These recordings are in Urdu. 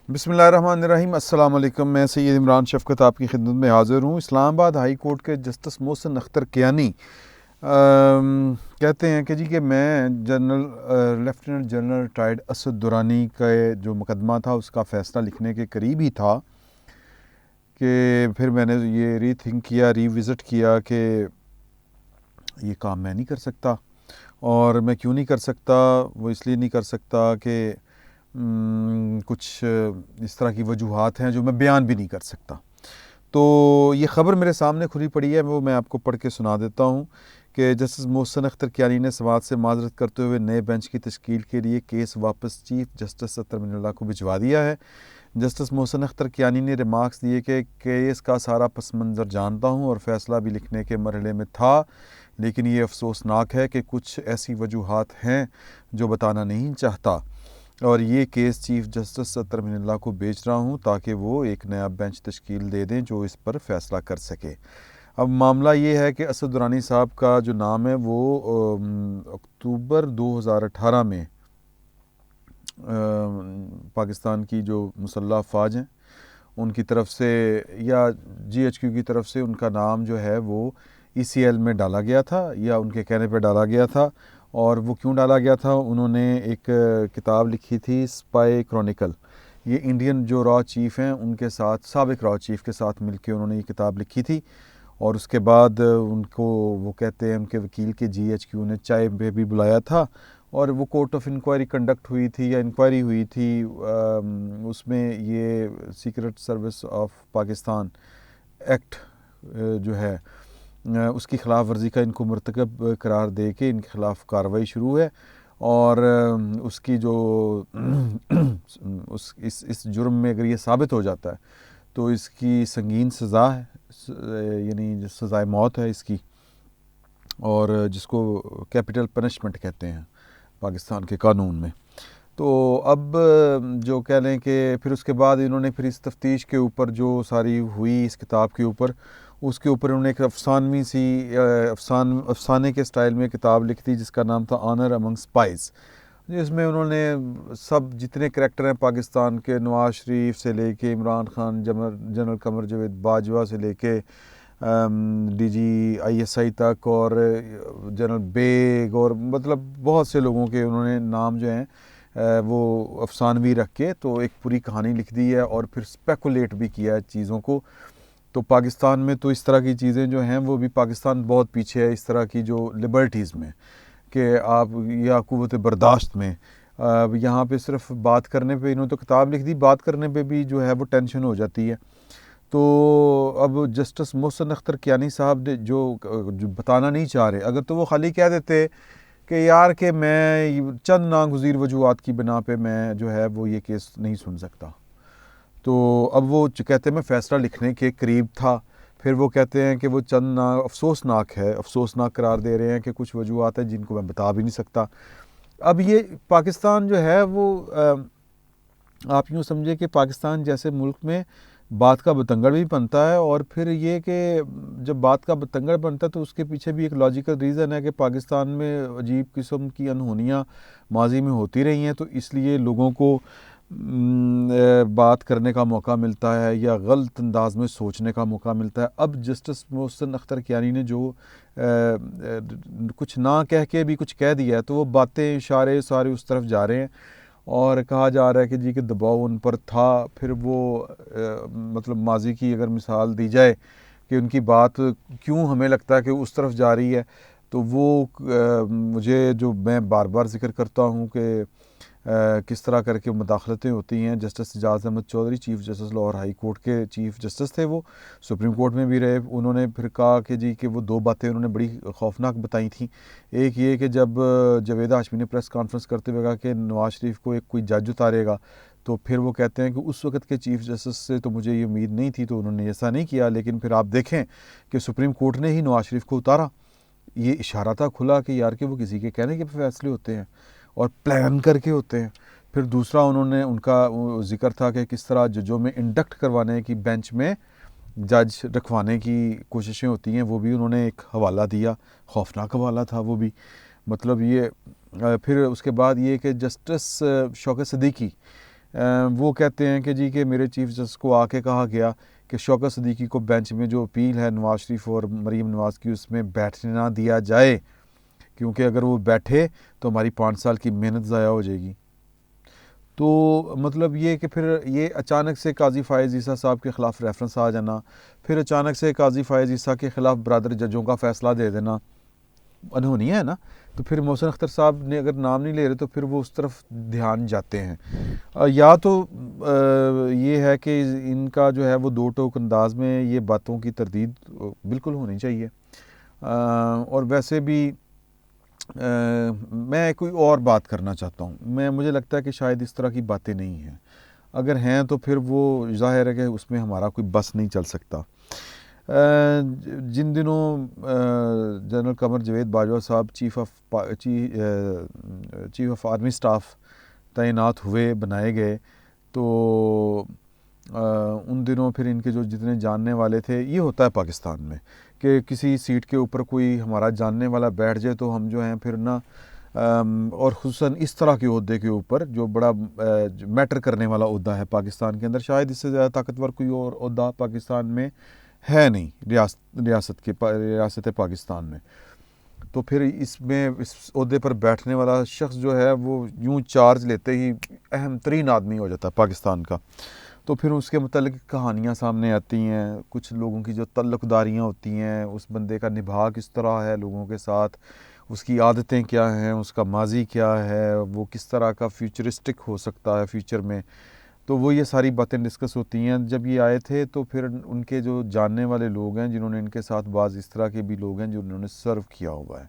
بسم اللہ الرحمن الرحیم۔ السلام علیکم، میں سید عمران شفقت آپ کی خدمت میں حاضر ہوں۔ اسلام آباد ہائی کورٹ کے جسٹس محسن اختر کیانی کہتے ہیں کہ میں lieutenant general retired Asad Durrani کا جو مقدمہ تھا اس کا فیصلہ لکھنے کے قریب ہی تھا کہ پھر میں نے یہ ری تھنک کیا، ری وزٹ کیا کہ یہ کام میں نہیں کر سکتا۔ اور میں کیوں نہیں کر سکتا؟ وہ اس لیے نہیں کر سکتا کہ کچھ اس طرح کی وجوہات ہیں جو میں بیان بھی نہیں کر سکتا۔ تو یہ خبر میرے سامنے کھلی پڑی ہے، وہ میں آپ کو پڑھ کے سنا دیتا ہوں کہ جسٹس محسن اختر کیانی نے سماعت سے معذرت کرتے ہوئے نئے بینچ کی تشکیل کے لیے کیس واپس چیف جسٹس اطہر من اللہ کو بھجوا دیا ہے۔ جسٹس محسن اختر کیانی نے ریمارکس دیے کہ کیس کا سارا پس منظر جانتا ہوں اور فیصلہ بھی لکھنے کے مرحلے میں تھا، لیکن یہ افسوسناک ہے کہ کچھ ایسی وجوہات ہیں جو بتانا نہیں چاہتا، اور یہ کیس چیف جسٹس اطہر من اللہ کو بھیج رہا ہوں تاکہ وہ ایک نیا بینچ تشکیل دے دیں جو اس پر فیصلہ کر سکے۔ اب معاملہ یہ ہے کہ اسد درانی صاحب کا جو نام ہے وہ اکتوبر 2018 میں پاکستان کی جو مسلح افواج ہیں ان کی طرف سے یا جی ایچ کیو کی طرف سے ان کا نام جو ہے وہ ای سی ایل میں ڈالا گیا تھا، یا ان کے کہنے پہ ڈالا گیا تھا۔ اور وہ کیوں ڈالا گیا تھا؟ انہوں نے ایک کتاب لکھی تھی اسپائی کرونیکل، یہ انڈین جو را چیف ہیں ان کے ساتھ، سابق را چیف کے ساتھ مل کے انہوں نے یہ کتاب لکھی تھی، اور اس کے بعد ان کو وہ کہتے ہیں ان کے وکیل کے جی ایچ کیو نے چائے پہ بھی بلایا تھا، اور وہ کورٹ آف انکوائری کنڈکٹ ہوئی تھی یا انکوائری ہوئی تھی، اس میں یہ secret service of Pakistan act جو ہے اس کی خلاف ورزی کا ان کو مرتکب قرار دے کے ان کے خلاف کارروائی شروع ہے، اور اس کی جو اس جرم میں اگر یہ ثابت ہو جاتا ہے تو اس کی سنگین سزا ہے، یعنی جو سزائے موت ہے اس کی، اور جس کو کیپٹل پنشمنٹ کہتے ہیں پاکستان کے قانون میں۔ تو اب جو کہہ لیں کہ پھر اس کے بعد انہوں نے پھر اس تفتیش کے اوپر جو ساری ہوئی اس کتاب کے اوپر، اس کے اوپر انہوں نے ایک افسانوی سی افسانے کے سٹائل میں کتاب لکھی تھی جس کا نام تھا آنر امنگ اسپائز، جس میں انہوں نے سب جتنے کریکٹر ہیں پاکستان کے، نواز شریف سے لے کے عمران خان، جنرل قمر جاوید باجوہ سے لے کے D G I S I تک، اور جنرل بیگ، اور مطلب بہت سے لوگوں کے انہوں نے نام جو ہیں وہ افسانوی رکھ کے تو ایک پوری کہانی لکھ دی ہے، اور پھر اسپیکولیٹ بھی کیا ہے چیزوں کو۔ تو پاکستان میں تو اس طرح کی چیزیں جو ہیں وہ بھی پاکستان بہت پیچھے ہے اس طرح کی جو لبرٹیز میں، کہ آپ یا قوت برداشت میں، یہاں پہ صرف بات کرنے پہ انہوں نے تو کتاب لکھ دی، بات کرنے پہ بھی جو ہے وہ ٹینشن ہو جاتی ہے۔ تو اب جسٹس محسن اختر کیانی صاحب جو بتانا نہیں چاہ رہے، اگر تو وہ خالی کہہ دیتے کہ یار کہ میں چند ناگزیر وجوہات کی بنا پہ میں جو ہے وہ یہ کیس نہیں سن سکتا، تو اب وہ کہتے ہیں میں فیصلہ لکھنے کے قریب تھا، پھر وہ کہتے ہیں کہ وہ چند افسوسناک قرار دے رہے ہیں کہ کچھ وجوہات ہیں جن کو میں بتا بھی نہیں سکتا۔ اب یہ پاکستان جو ہے وہ آپ یوں سمجھے کہ پاکستان جیسے ملک میں بات کا بتنگڑ بھی بنتا ہے، اور پھر یہ کہ جب بات کا بتنگڑ بنتا ہے تو اس کے پیچھے بھی ایک لاجیکل ریزن ہے کہ پاکستان میں عجیب قسم کی انہونیاں ماضی میں ہوتی رہی ہیں، تو اس لیے لوگوں کو بات کرنے کا موقع ملتا ہے یا غلط انداز میں سوچنے کا موقع ملتا ہے۔ اب جسٹس محسن اختر کیانی نے جو کچھ نہ کہہ کے بھی کچھ کہہ دیا ہے، تو وہ باتیں اشارے سارے اس طرف جا رہے ہیں، اور کہا جا رہا ہے کہ کہ دباؤ ان پر تھا۔ پھر وہ مطلب ماضی کی اگر مثال دی جائے کہ ان کی بات کیوں ہمیں لگتا ہے کہ اس طرف جا رہی ہے، تو وہ مجھے جو میں بار بار ذکر کرتا ہوں کہ کس طرح کر کے مداخلتیں ہوتی ہیں۔ Justice Ijaz Ahmed Chaudhry chief justice Lahore high court کے چیف جسٹس تھے، وہ سپریم کورٹ میں بھی رہے، انہوں نے پھر کہا کہ وہ دو باتیں انہوں نے بڑی خوفناک بتائی تھیں۔ ایک یہ کہ جب جاوید ہاشمی نے پریس کانفرنس کرتے ہوئے کہا کہ نواز شریف کو ایک کوئی جج اتارے گا، تو پھر وہ کہتے ہیں کہ اس وقت کے چیف جسٹس سے تو مجھے یہ امید نہیں تھی، تو انہوں نے ایسا نہیں کیا، لیکن پھر آپ دیکھیں کہ سپریم کورٹ نے ہی نواز شریف کو اتارا۔ یہ اشارہ تھا کھلا کہ یار کہ وہ کسی کے کہنے کے فیصلے ہوتے ہیں اور پلان کر کے ہوتے ہیں۔ پھر دوسرا ان کا ذکر تھا کہ کس طرح ججوں میں انڈکٹ کروانے کی، بینچ میں جج رکھوانے کی کوششیں ہوتی ہیں، وہ بھی انہوں نے ایک حوالہ دیا، خوفناک حوالہ تھا وہ بھی۔ مطلب یہ پھر اس کے بعد یہ کہ جسٹس شوکت صدیقی وہ کہتے ہیں کہ جی کہ میرے چیف جسٹس کو آ کے کہا گیا کہ شوکت صدیقی کو بینچ میں جو اپیل ہے نواز شریف اور مریم نواز کی اس میں بیٹھنے نہ دیا جائے، کیونکہ اگر وہ بیٹھے تو ہماری 5 سال کی محنت ضائع ہو جائے گی۔ تو مطلب یہ کہ پھر یہ اچانک سے قاضی فائز عیسیٰ صاحب کے خلاف ریفرنس آ جانا، پھر اچانک سے قاضی فائز عیسیٰ کے خلاف برادر ججوں کا فیصلہ دے دینا، انہونی ہے نا۔ تو پھر محسن اختر صاحب نے اگر نام نہیں لے رہے تو پھر وہ اس طرف دھیان جاتے ہیں۔ یا تو یہ ہے کہ ان کا جو ہے وہ دو ٹوک انداز میں یہ باتوں کی تردید بالکل ہونی چاہیے، اور ویسے بھی میں کوئی اور بات کرنا چاہتا ہوں، مجھے لگتا ہے کہ شاید اس طرح کی باتیں نہیں ہیں، اگر ہیں تو پھر وہ ظاہر ہے کہ اس میں ہمارا کوئی بس نہیں چل سکتا۔ جن دنوں جنرل قمر جاوید باجوہ صاحب چیف آف آرمی سٹاف تعینات ہوئے، بنائے گئے، تو ان دنوں پھر ان کے جو جتنے جاننے والے تھے، یہ ہوتا ہے پاکستان میں کہ کسی سیٹ کے اوپر کوئی ہمارا جاننے والا بیٹھ جائے تو ہم جو ہیں پھر نا، اور خصوصاً اس طرح کے عہدے کے اوپر جو بڑا میٹر کرنے والا عہدہ ہے پاکستان کے اندر، شاید اس سے زیادہ طاقتور کوئی اور عہدہ پاکستان میں ہے نہیں، ریاست پاکستان میں۔ تو پھر اس عہدے پر بیٹھنے والا شخص جو ہے وہ یوں چارج لیتے ہی اہم ترین آدمی ہو جاتا ہے پاکستان کا۔ تو پھر اس کے متعلق کہانیاں سامنے آتی ہیں، کچھ لوگوں کی جو تعلق داریاں ہوتی ہیں، اس بندے کا نبھا کس طرح ہے لوگوں کے ساتھ، اس کی عادتیں کیا ہیں، اس کا ماضی کیا ہے، وہ کس طرح کا فیوچرسٹک ہو سکتا ہے فیوچر میں، تو وہ یہ ساری باتیں ڈسکس ہوتی ہیں۔ جب یہ آئے تھے تو پھر ان کے جو جاننے والے لوگ ہیں جنہوں نے ان کے ساتھ بعض اس طرح کے بھی لوگ ہیں جنہوں نے سرو کیا ہوا ہے،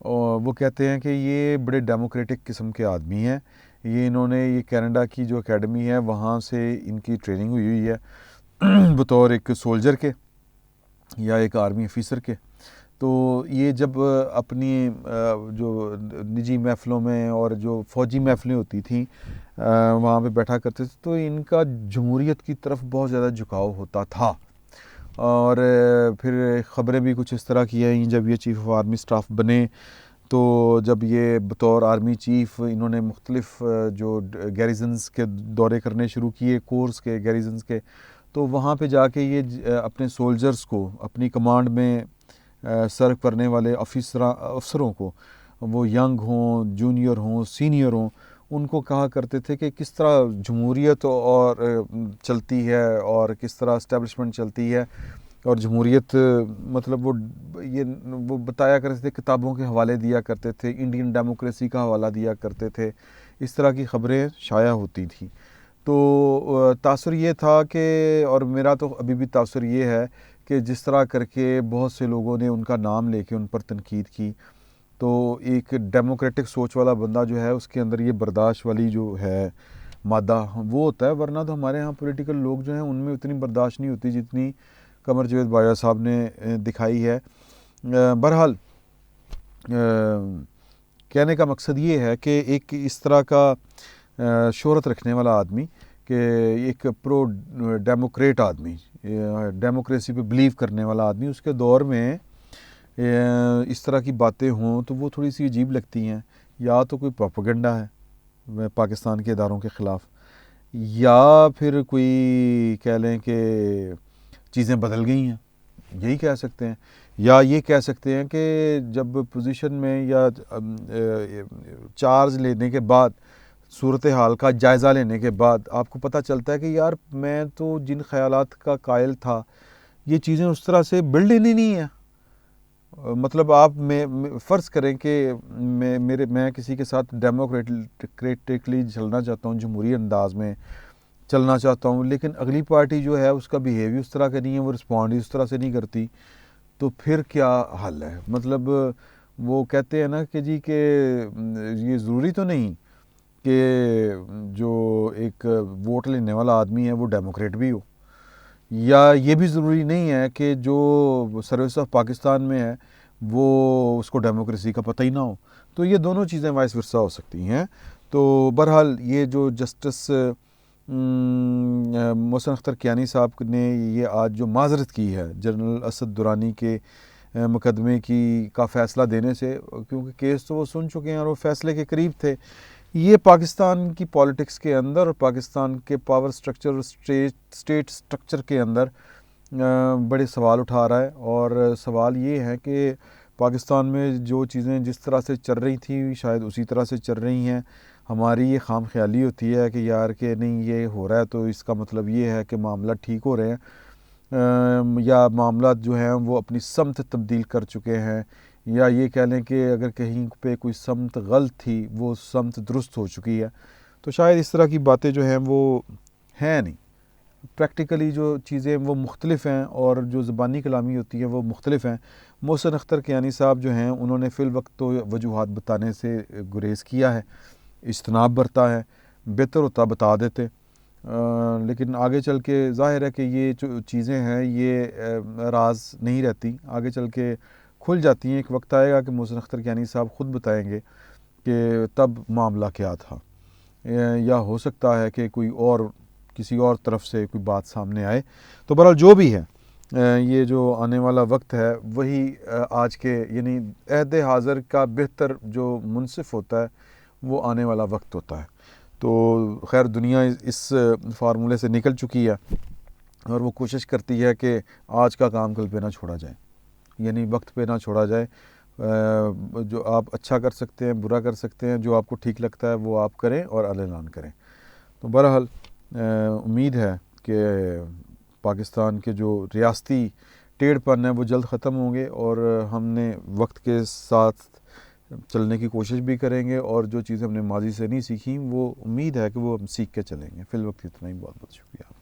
اور وہ کہتے ہیں کہ یہ بڑے ڈیموکریٹک قسم کے آدمی ہیں، یہ کینیڈا کی جو اکیڈمی ہے وہاں سے ان کی ٹریننگ ہوئی ہے بطور ایک سولجر کے یا ایک آرمی افیسر کے۔ تو یہ جب اپنی جو نجی محفلوں میں اور جو فوجی محفلیں ہوتی تھیں وہاں پہ بیٹھا کرتے تھے تو ان کا جمہوریت کی طرف بہت زیادہ جھکاؤ ہوتا تھا، اور پھر خبریں بھی کچھ اس طرح کی ہیں جب یہ چیف آف آرمی سٹاف بنے تو جب یہ بطور آرمی چیف انہوں نے مختلف جو گیریزنز کے دورے کرنے شروع کیے، کورس کے گیریزنز کے، تو وہاں پہ جا کے یہ اپنے سولجرز کو، اپنی کمانڈ میں سرو کرنے والے افسروں کو، وہ ینگ ہوں، جونیئر ہوں، سینئر ہوں، ان کو کہا کرتے تھے کہ کس طرح جمہوریت اور چلتی ہے اور کس طرح اسٹیبلشمنٹ چلتی ہے، اور جمہوریت مطلب وہ بتایا کرتے تھے، کتابوں کے حوالے دیا کرتے تھے، انڈین ڈیموکریسی کا حوالہ دیا کرتے تھے، اس طرح کی خبریں شائع ہوتی تھیں۔ تو تاثر یہ تھا کہ، اور میرا تو ابھی بھی تاثر یہ ہے کہ جس طرح کر کے بہت سے لوگوں نے ان کا نام لے کے ان پر تنقید کی، تو ایک ڈیموکریٹک سوچ والا بندہ جو ہے اس کے اندر یہ برداشت والی جو ہے مادہ وہ ہوتا ہے، ورنہ تو ہمارے ہاں پولیٹیکل لوگ جو ہیں ان میں اتنی برداشت نہیں ہوتی جتنی قمر جاوید باجوہ صاحب نے دکھائی ہے۔ بہرحال کہنے کا مقصد یہ ہے کہ ایک اس طرح کا شہرت رکھنے والا آدمی، کہ ایک پرو ڈیموکریٹ آدمی، ڈیموکریسی پہ بلیو کرنے والا آدمی، اس کے دور میں اس طرح کی باتیں ہوں تو وہ تھوڑی سی عجیب لگتی ہیں۔ یا تو کوئی پروپیگنڈا ہے پاکستان کے اداروں کے خلاف، یا پھر کوئی کہہ لیں کہ چیزیں بدل گئی ہیں، یہی کہہ سکتے ہیں، یا یہ کہہ سکتے ہیں کہ جب پوزیشن میں یا چارج لینے کے بعد، صورتحال کا جائزہ لینے کے بعد آپ کو پتہ چلتا ہے کہ یار میں تو جن خیالات کا قائل تھا یہ چیزیں اس طرح سے بلڈ ہی نہیں ہیں۔ مطلب آپ فرض کریں کہ میں کسی کے ساتھ ڈیموکریٹکلی چلنا چاہتا ہوں، جمہوری انداز میں چلنا چاہتا ہوں، لیکن اگلی پارٹی جو ہے اس کا بیہیویئر اس طرح کا نہیں ہے، وہ رسپونڈ ہی اس طرح سے نہیں کرتی، تو پھر کیا حل ہے؟ مطلب وہ کہتے ہیں نا کہ جی کہ یہ ضروری تو نہیں کہ جو ایک ووٹ لینے والا آدمی ہے وہ ڈیموکریٹ بھی ہو، یا یہ بھی ضروری نہیں ہے کہ جو سروس آف پاکستان میں ہے وہ اس کو ڈیموکریسی کا پتہ ہی نہ ہو، تو یہ دونوں چیزیں وائس ورثہ ہو سکتی ہیں۔ تو بہرحال یہ جو جسٹس محسن اختر کیانی صاحب نے یہ آج جو معذرت کی ہے جنرل اسد درانی کے مقدمے کا فیصلہ دینے سے، کیونکہ کیس تو وہ سن چکے ہیں اور وہ فیصلے کے قریب تھے، یہ پاکستان کی پالیٹکس کے اندر اور پاکستان کے پاور سٹرکچر اور اسٹیٹ سٹرکچر کے اندر بڑے سوال اٹھا رہا ہے، اور سوال یہ ہے کہ پاکستان میں جو چیزیں جس طرح سے چل رہی تھیں شاید اسی طرح سے چل رہی ہیں. ہماری یہ خام خیالی ہوتی ہے کہ یار کہ نہیں یہ ہو رہا ہے تو اس کا مطلب یہ ہے کہ معاملات ٹھیک ہو رہے ہیں، یا معاملات جو ہیں وہ اپنی سمت تبدیل کر چکے ہیں، یا یہ کہہ لیں کہ اگر کہیں پہ کوئی سمت غلط تھی وہ سمت درست ہو چکی ہے. تو شاید اس طرح کی باتیں جو ہیں وہ ہیں نہیں. پریکٹیکلی جو چیزیں وہ مختلف ہیں اور جو زبانی کلامی ہوتی ہے وہ مختلف ہیں. محسن اختر کیانی صاحب جو ہیں انہوں نے فی الوقت تو وجوہات بتانے سے گریز کیا ہے، اجتناب برتا ہے. بہتر ہوتا بتا دیتے، لیکن آگے چل کے ظاہر ہے کہ یہ جو چیزیں ہیں یہ راز نہیں رہتی، آگے چل کے کھل جاتی ہیں. ایک وقت آئے گا کہ محسن اختر کیانی صاحب خود بتائیں گے کہ تب معاملہ کیا تھا، یا ہو سکتا ہے کہ کوئی اور کسی اور طرف سے کوئی بات سامنے آئے. تو بہرحال جو بھی ہے یہ جو آنے والا وقت ہے وہی آج کے یعنی عہد حاضر کا بہتر جو منصف ہوتا ہے وہ آنے والا وقت ہوتا ہے. تو خیر دنیا اس فارمولے سے نکل چکی ہے اور وہ کوشش کرتی ہے کہ آج کا کام کل پہ نہ چھوڑا جائے، یعنی وقت پہ نہ چھوڑا جائے. جو آپ اچھا کر سکتے ہیں برا کر سکتے ہیں، جو آپ کو ٹھیک لگتا ہے وہ آپ کریں اور اعلان کریں. تو بہرحال امید ہے کہ پاکستان کے جو ریاستی ٹیڑھ پن ہے وہ جلد ختم ہوں گے، اور ہم نے وقت کے ساتھ چلنے کی کوشش بھی کریں گے، اور جو چیزیں ہم نے ماضی سے نہیں سیکھیں وہ امید ہے کہ وہ ہم سیکھ کے چلیں گے. فی الوقت اتنا ہی. بہت بہت شکریہ.